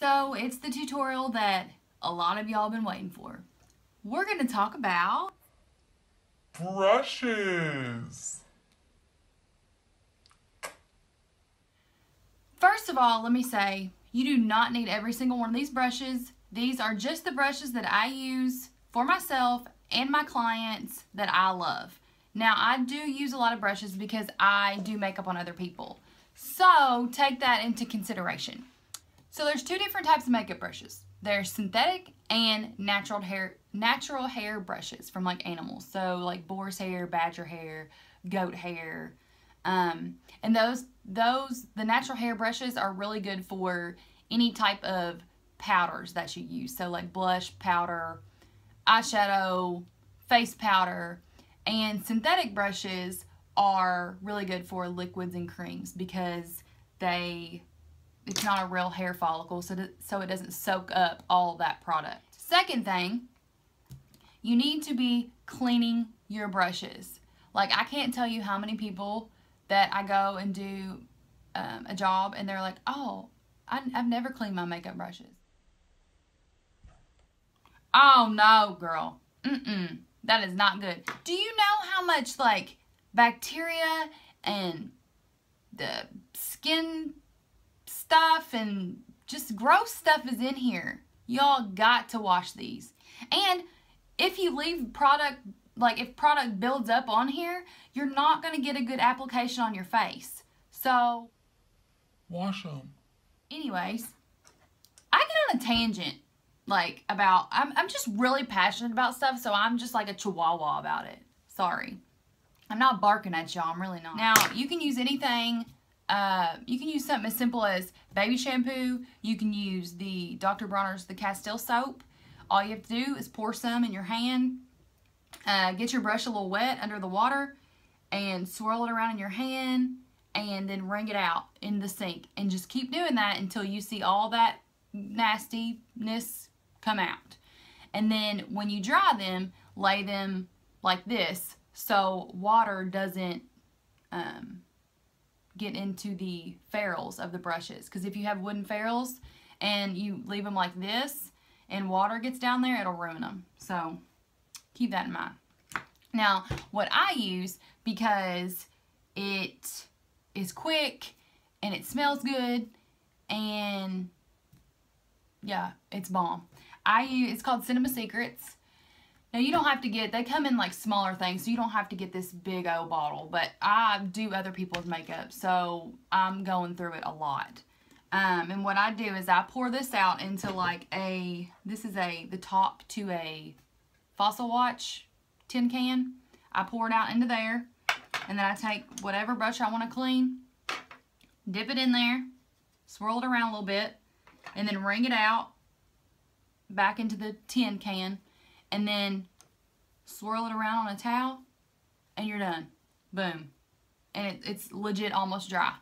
So it's the tutorial that a lot of y'all been waiting for. We're going to talk about brushes. First of all, let me say, you do not need every single one of these brushes. These are just the brushes that I use for myself and my clients that I love. Now, I do use a lot of brushes because I do makeup on other people. So, take that into consideration. So, there's two different types of makeup brushes. There's synthetic and natural hair brushes from like animals. So, like boar's hair, badger hair, goat hair. And the natural hair brushes are really good for any type of powders that you use. So like blush, powder, eyeshadow, face powder. And synthetic brushes are really good for liquids and creams because it's not a real hair follicle, so it doesn't soak up all that product. Second thing, you need to be cleaning your brushes. Like, I can't tell you how many people that I go and do a job and they're like, oh, I've never cleaned my makeup brushes. Oh no, girl. That is not good. Do you know how much like bacteria and the skin stuff and just gross stuff is in here? Y'all got to wash these. And if you leave product, like if product builds up on here, you're not going to get a good application on your face. So, wash them. Anyways, I get on a tangent, like about, I'm just really passionate about stuff, so I'm just like a chihuahua about it. Sorry. I'm not barking at y'all, I'm really not. Now, you can use anything, you can use something as simple as baby shampoo, you can use the Dr. Bronner's The Castile soap. All you have to do is pour some in your hand, get your brush a little wet under the water, and swirl it around in your hand, and then wring it out in the sink. And just keep doing that until you see all that nastiness come out. And then when you dry them, lay them like this so water doesn't get into the ferrules of the brushes. Because if you have wooden ferrules and you leave them like this and water gets down there, it'll ruin them. So keep that in mind. Now, what I use, because it is quick and it smells good and yeah, it's bomb. It's called Cinema Secrets. Now, you don't have to get, they come in like smaller things, so you don't have to get this big old bottle, but I do other people's makeup, so I'm going through it a lot. And what I do is I pour this out into like this is the top to a Fossil Watch tin can. I pour it out into there, and then I take whatever brush I want to clean, dip it in there, swirl it around a little bit, and then wring it out back into the tin can, and then swirl it around on a towel, and you're done. Boom. And it's legit almost dry.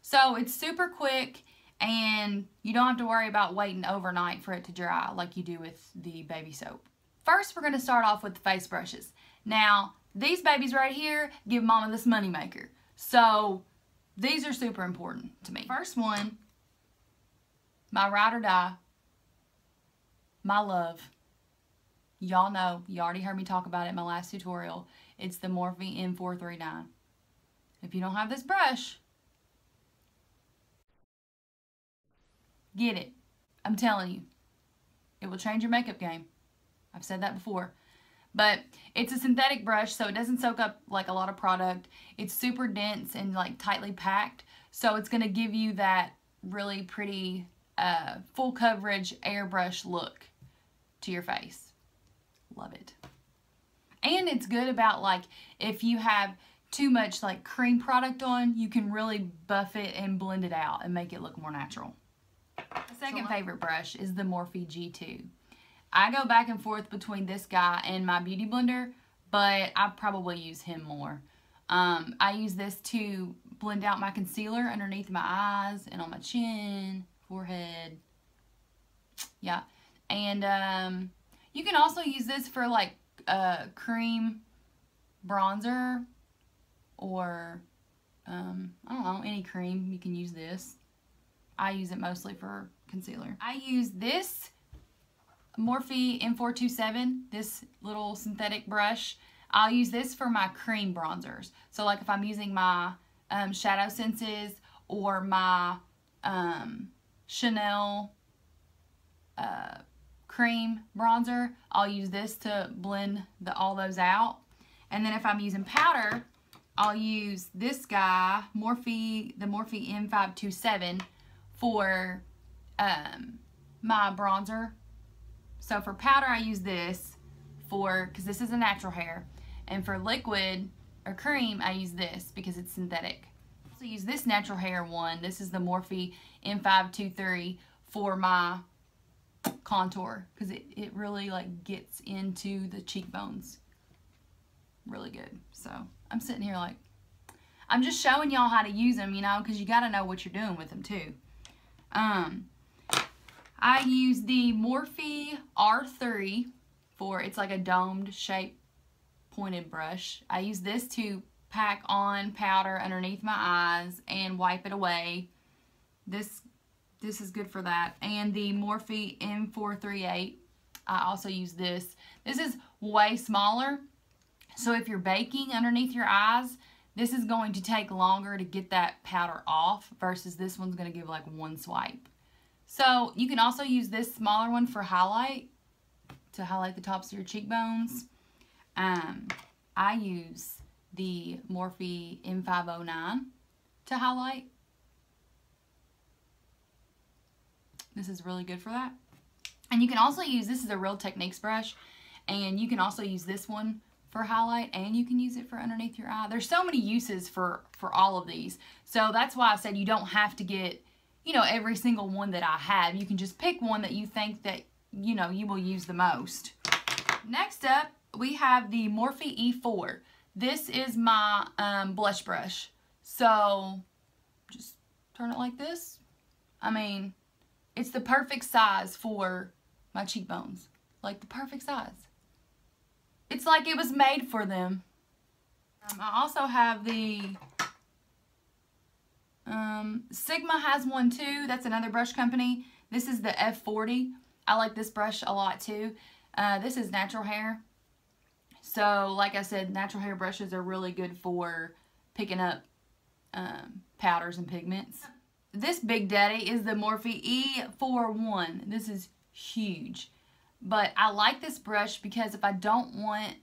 So it's super quick, and you don't have to worry about waiting overnight for it to dry like you do with the baby soap. First, we're going to start off with the face brushes. Now, these babies right here give mama this money maker. So, these are super important to me. First one, my ride or die, my love. Y'all know, you already heard me talk about it in my last tutorial. It's the Morphe M439. If you don't have this brush, get it. I'm telling you, it will change your makeup game. I've said that before. But it's a synthetic brush, so it doesn't soak up like a lot of product. It's super dense and like tightly packed, so it's going to give you that really pretty full coverage airbrush look to your face. Love it. And it's good about like if you have too much like cream product on, you can really buff it and blend it out and make it look more natural. The second favorite brush is the Morphe G2. I go back and forth between this guy and my beauty blender, but I probably use him more. I use this to blend out my concealer underneath my eyes and on my chin, forehead. Yeah. And you can also use this for like cream bronzer or I don't know, any cream. You can use this. I use it mostly for concealer. I use this Morphe M427, this little synthetic brush. I'll use this for my cream bronzers. So like if I'm using my Shadow Senses or my Chanel cream bronzer, I'll use this to blend all those out. And then if I'm using powder, I'll use this guy, the Morphe M527 for my bronzer. So for powder, I use this because this is a natural hair. And for liquid or cream, I use this because it's synthetic. I also use this natural hair one. This is the Morphe M523 for my contour because it really like gets into the cheekbones really good. So I'm sitting here like, I'm just showing y'all how to use them, you know, because you got to know what you're doing with them too. I use the Morphe R3 for, it's like a domed shape pointed brush. I use this to pack on powder underneath my eyes and wipe it away. This is good for that. And the Morphe M438, I also use this. This is way smaller, so if you're baking underneath your eyes, this is going to take longer to get that powder off versus this one's going to give like one swipe. So you can also use this smaller one for highlight, to highlight the tops of your cheekbones. I use the Morphe M509 to highlight. This is really good for that. And you can also use, this is a Real Techniques brush, and you can also use this one for highlight, and you can use it for underneath your eye. There's so many uses for all of these. So that's why I said you don't have to get, you know, every single one that I have. You can just pick one that you think that, you know, you will use the most. Next up, we have the Morphe E4. This is my blush brush. So just turn it like this. I mean, it's the perfect size for my cheekbones. Like the perfect size. It's like it was made for them. I also have the Sigma has one too. That's another brush company. This is the F40. I like this brush a lot too. This is natural hair. So like I said, natural hair brushes are really good for picking up powders and pigments. This Big Daddy is the Morphe E4. This is huge. But I like this brush because if I don't want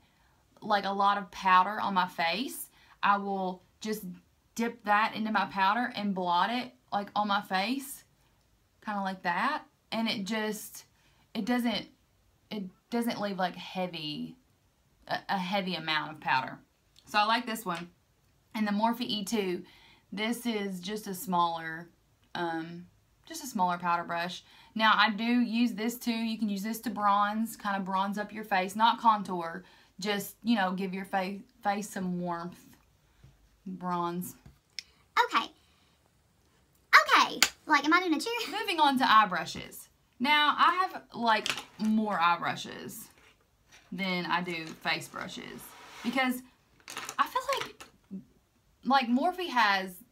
like a lot of powder on my face, I will just dip that into my powder and blot it like on my face, kind of like that. And it doesn't leave like a heavy amount of powder. So I like this one. And the Morphe E2, this is just a smaller powder brush. Now I do use this too. You can use this to bronze, kind of bronze up your face, not contour, just, you know, give your face some warmth. Bronze. Okay, like, am I doing a cheer? Moving on to eye brushes. Now I have like more eye brushes than I do face brushes because I feel like Morphe has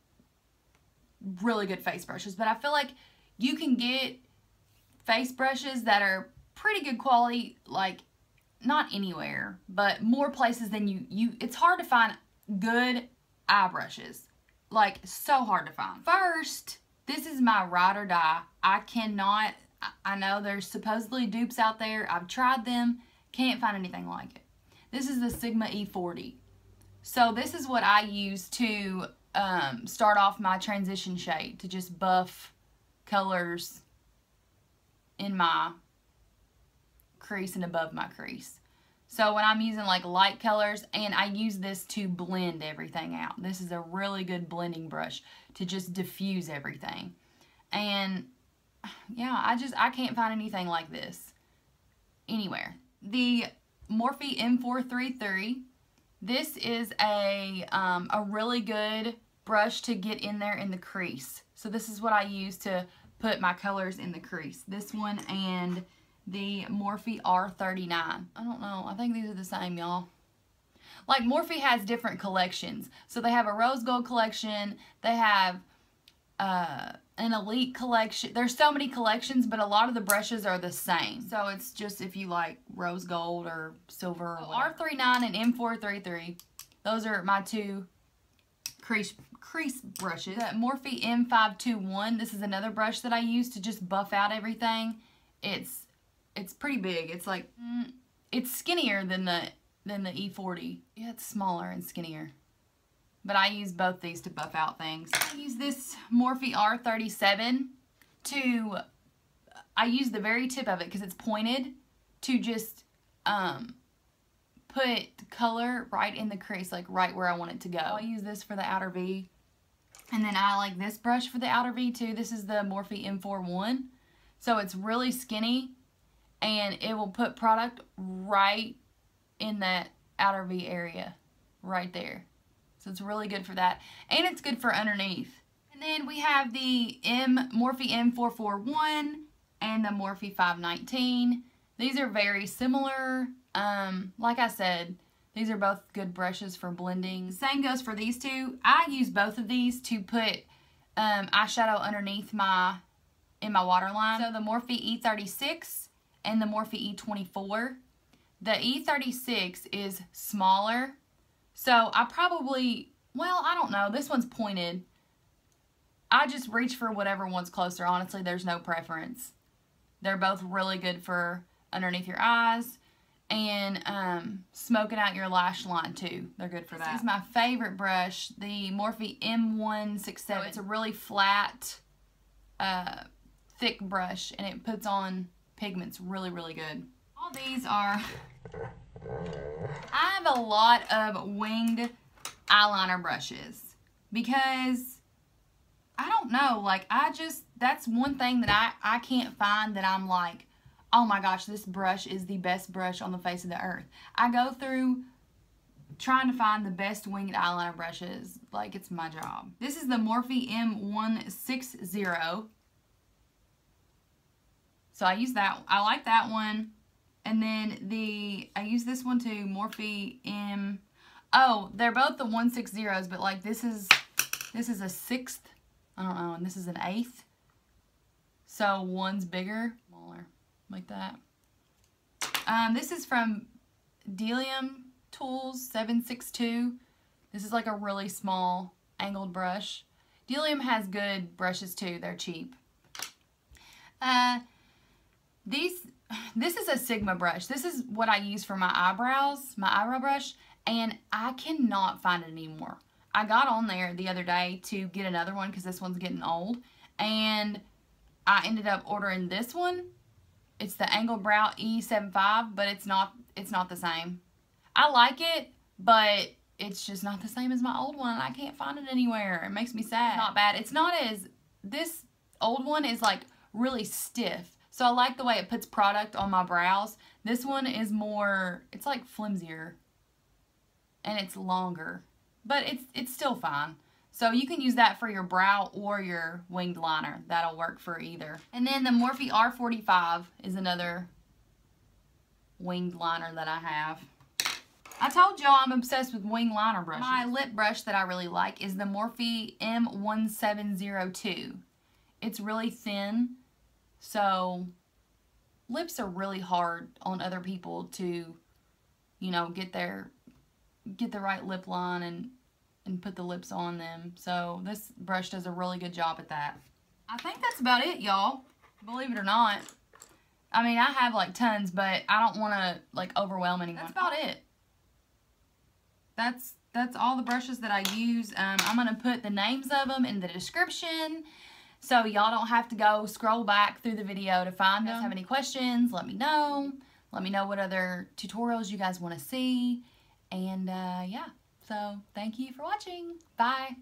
really good face brushes, but I feel like you can get face brushes that are pretty good quality, like not anywhere, but more places than it's hard to find good eye brushes, like so hard to find. First, this is my ride or die. I know there's supposedly dupes out there. I've tried them, can't find anything like it. This is the Sigma E40. So this is what I use to start off my transition shade, to just buff colors in my crease and above my crease. So when I'm using like light colors, and I use this to blend everything out. This is a really good blending brush to just diffuse everything. And yeah, I can't find anything like this anywhere. The Morphe M433. This is a really good brush to get in there in the crease. So this is what I use to put my colors in the crease. This one and the Morphe R39. I don't know. I think these are the same, y'all. Like Morphe has different collections. So they have a rose gold collection. They have an elite collection. There's so many collections, but a lot of the brushes are the same. So it's just if you like rose gold or silver or whatever. R39 and M433. Those are my two crease brushes. The Morphe M521. This is another brush that I use to just buff out everything. It's pretty big. It's like it's skinnier than the E40. Yeah, it's smaller and skinnier. But I use both these to buff out things. I use this Morphe R37 to, I use the very tip of it because it's pointed to just put color right in the crease, like right where I want it to go. I'll use this for the outer V. And then I like this brush for the outer V too. This is the Morphe M41. So it's really skinny and it will put product right in that outer V area, right there. So it's really good for that. And it's good for underneath. And then we have the Morphe M441 and the Morphe 519. These are very similar. Like I said, these are both good brushes for blending. The same goes for these two. I use both of these to put eyeshadow underneath in my waterline. So the Morphe E36 and the Morphe E24. The E36 is smaller. So I probably, well, I don't know. This one's pointed. I just reach for whatever one's closer. Honestly, there's no preference. They're both really good for underneath your eyes and smoking out your lash line too. They're good for that. This is my favorite brush, the Morphe M167. So it's a really flat, thick brush, and it puts on pigments really, really good. All these are... I have a lot of winged eyeliner brushes because I don't know, like that's one thing that I can't find that I'm like, oh my gosh, this brush is the best brush on the face of the earth. I go through trying to find the best winged eyeliner brushes like it's my job. This is the Morphe M160. So I use that. I like that one. And then I use this one too, Morphe M. Oh, they're both the 160s, but like this is a 6th, I don't know, and this is an 8th. So one's bigger, smaller, like that. This is from Bdellium Tools 762. This is like a really small angled brush. Bdellium has good brushes too. They're cheap. This is a Sigma brush. This is what I use for my eyebrows, my eyebrow brush, and I cannot find it anymore. I got on there the other day to get another one because this one's getting old, and I ended up ordering this one. It's the Angled Brow E75, but it's not the same. I like it, but it's just not the same as my old one. I can't find it anywhere. It makes me sad. It's not bad. It's not as, this old one is like really stiff. So I like the way it puts product on my brows. This one is more, it's like flimsier. And it's longer. But it's still fine. So you can use that for your brow or your winged liner. That'll work for either. And then the Morphe R45 is another winged liner that I have. I told y'all I'm obsessed with winged liner brushes. My lip brush that I really like is the Morphe M1702. It's really thin. So, lips are really hard on other people to, you know, get the right lip line and put the lips on them. So, this brush does a really good job at that. I think that's about it, y'all. Believe it or not. I mean, I have like tons, but I don't want to like overwhelm anyone. That's about it. That's all the brushes that I use. I'm going to put the names of them in the description. So y'all don't have to go scroll back through the video to find them. If you guys have any questions, let me know. Let me know what other tutorials you guys want to see. And yeah, so thank you for watching. Bye.